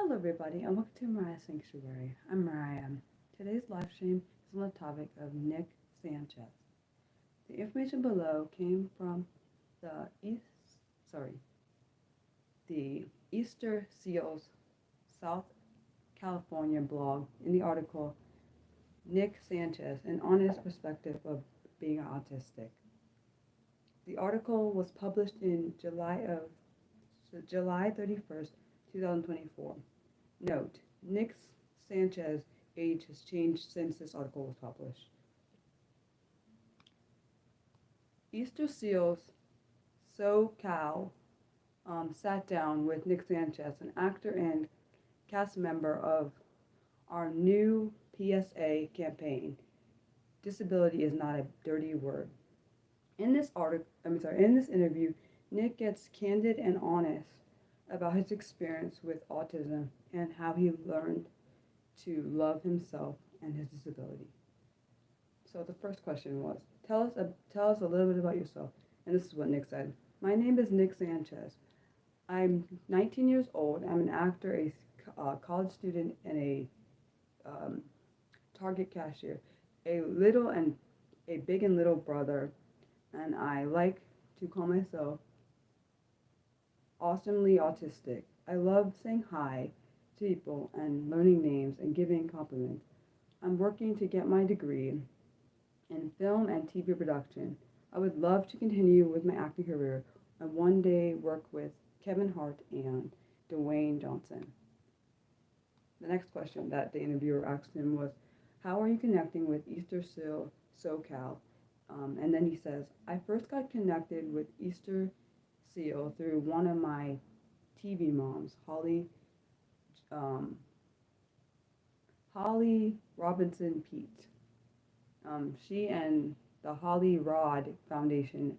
Hello, everybody, and welcome to Mariah Sanctuary. I'm Mariah. Today's live stream is on the topic of Nik Sanchez. The information below came from the the Easter Seals South California blog in the article Nik Sanchez, an honest perspective of being autistic. The article was published in July 31st, 2024. Note, Nik Sanchez's age has changed since this article was published. Easter Seals SoCal sat down with Nik Sanchez, an actor and cast member of our new PSA campaign, Disability is Not a Dirty Word. In this interview, Nik gets candid and honest about his experience with autism and how he learned to love himself and his disability. So the first question was, tell us a little bit about yourself. And this is what Nik said. My name is Nik Sanchez. I'm 19 years old. I'm an actor, a college student, and a Target cashier, a big and little brother, and I like to call myself awesomely autistic. I love saying hi to people and learning names and giving compliments. I'm working to get my degree in film and TV production. I would love to continue with my acting career and one day work with Kevin Hart and Dwayne Johnson. The next question that the interviewer asked him was, how are you connecting with Easter Seal SoCal? And then he says, I first got connected with Easter Seal through one of my TV moms, Holly Robinson Pete. She and the Holly Rod Foundation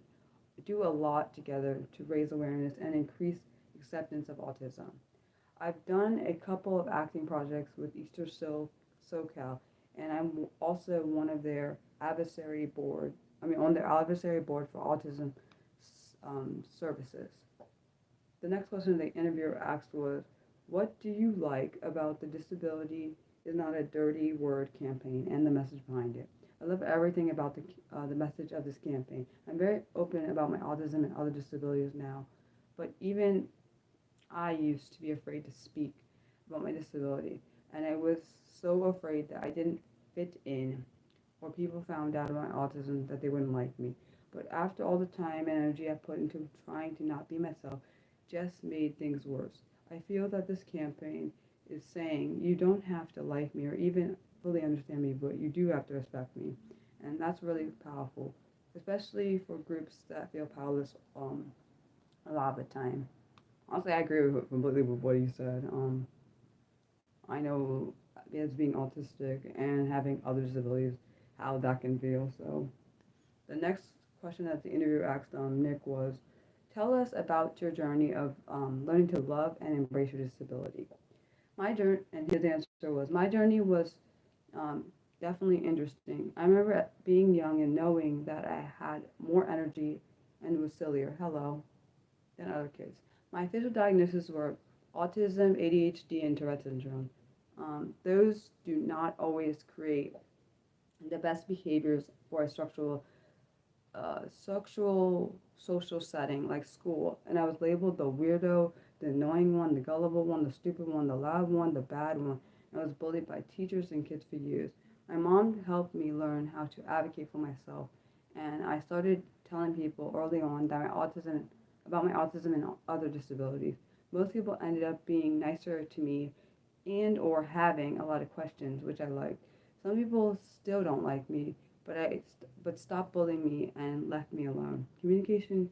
do a lot together to raise awareness and increase acceptance of autism. I've done a couple of acting projects with Easter SoCal, and I'm also one of their advisory board. On their advisory board for autism services. The next question the interviewer asked was, what do you like about the Disability is Not a Dirty Word campaign and the message behind it? I love everything about the message of this campaign. I'm very open about my autism and other disabilities now, but even I used to be afraid to speak about my disability, and I was so afraid that I didn't fit in or people found out about my autism that they wouldn't like me. But after all the time and energy I put into trying to not be myself, just made things worse. I feel that this campaign is saying you don't have to like me or even fully understand me, but you do have to respect me. And that's really powerful, especially for groups that feel powerless a lot of the time. Honestly, I agree completely with what you said. I know as being autistic and having other disabilities, how that can feel. So the next question that the interviewer asked Nik was, tell us about your journey of learning to love and embrace your disability. And his answer was, my journey was definitely interesting. I remember being young and knowing that I had more energy and was sillier, than other kids. My official diagnoses were autism, ADHD, and Tourette syndrome. Those do not always create the best behaviors for a structural social setting like school, and I was labeled the weirdo, the annoying one, the gullible one, the stupid one, the loud one, the bad one. I was bullied by teachers and kids for years. My mom helped me learn how to advocate for myself, and I started telling people early on that about my autism and other disabilities. Most people ended up being nicer to me and or having a lot of questions, which I liked. Some people still don't like me, but stopped bullying me and left me alone. Communication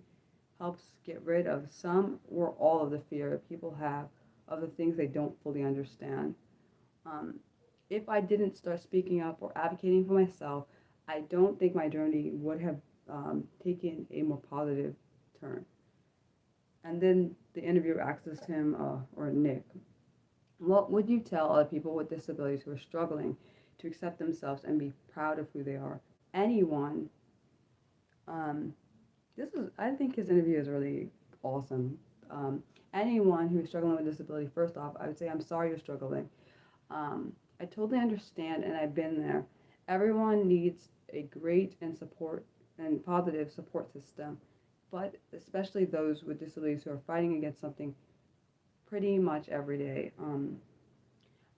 helps get rid of some or all of the fear people have of the things they don't fully understand. If I didn't start speaking up or advocating for myself, I don't think my journey would have taken a more positive turn. And then the interviewer asks him, or Nik, what would you tell other people with disabilities who are struggling to accept themselves and be proud of who they are? Anyone. I think his interview is really awesome. Anyone who's struggling with disability, first off, I would say I'm sorry you're struggling. I totally understand, and I've been there. Everyone needs a great and support and positive support system, but especially those with disabilities who are fighting against something pretty much every day.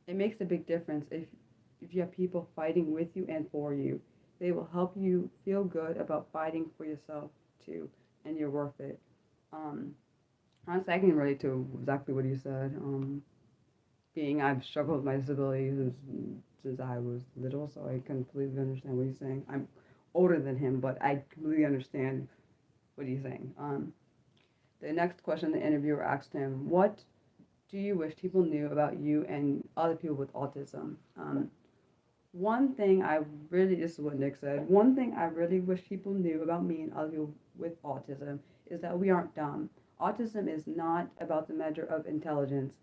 It makes a big difference if you have people fighting with you and for you. They will help you feel good about fighting for yourself too, and you're worth it. Um, Honestly, I can relate to exactly what you said. Being I've struggled with my disability since I was little, so I completely understand what he's saying. I'm older than him, but I completely understand what he's saying. The next question the interviewer asked him, "What do you wish people knew about you and other people with autism?" One thing I really, this is what Nick said, one thing I really wish people knew about me and other people with autism is that we aren't dumb. Autism is not about the measure of intelligence.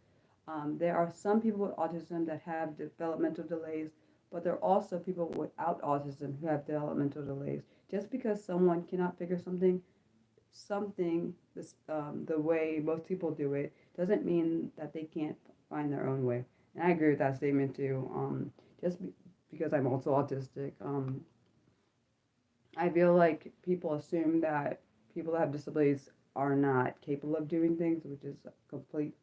There are some people with autism that have developmental delays, but there are also people without autism who have developmental delays. Just because someone cannot figure the way most people do it, doesn't mean that they can't find their own way. And I agree with that statement too. Because I'm also autistic, I feel like people assume that people that have disabilities are not capable of doing things, which is complete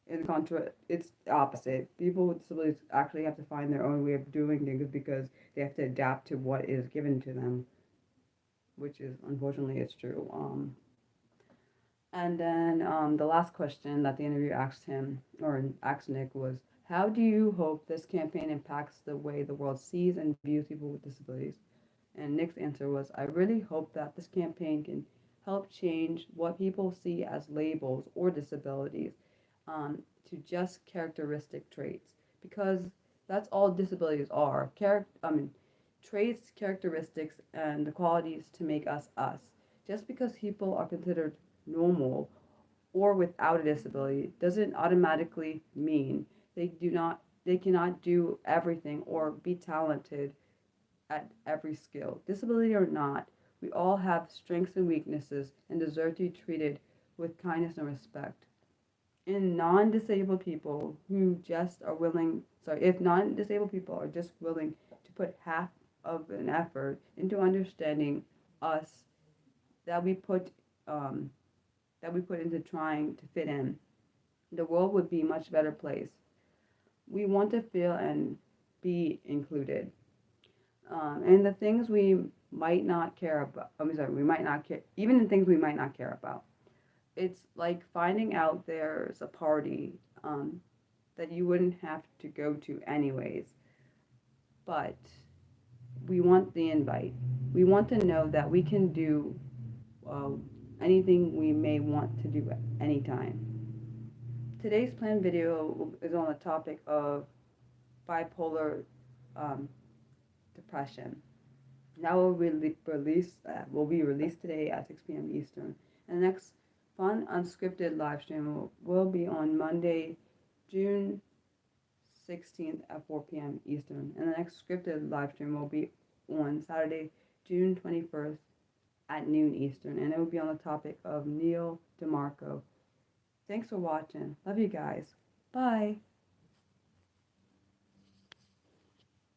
in contra. It's the opposite. People with disabilities actually have to find their own way of doing things because they have to adapt to what is given to them, which is unfortunately it's true. And then the last question that the interviewer asked him, or asked Nick, was, "How do you hope this campaign impacts the way the world sees and views people with disabilities?" And Nick's answer was, "I really hope that this campaign can help change what people see as labels or disabilities to just characteristic traits, because that's all disabilities are. Traits, characteristics, and the qualities to make us us. Just because people are considered normal or without a disability doesn't automatically mean they cannot do everything or be talented at every skill. Disability or not, we all have strengths and weaknesses and deserve to be treated with kindness and respect. In non-disabled people who just are willing, sorry, if non-disabled people are just willing to put half of an effort into understanding us that we put um, into trying to fit in, the world would be a much better place. We want to feel and be included. And the things we might not care about, we might not care, even the things we might not care about. It's like finding out there's a party that you wouldn't have to go to anyways, but we want the invite. We want to know that we can do uh, anything we may want to do at any time. Today's planned video is on the topic of bipolar um, depression. That will be released today at 6 p.m. Eastern. And the next fun unscripted live stream will be on Monday, June 16th at 4 p.m. Eastern. And the next scripted live stream will be on Saturday, June 21st at noon Eastern. And it will be on the topic of Neil DeMarco. Thanks for watching. Love you guys. Bye.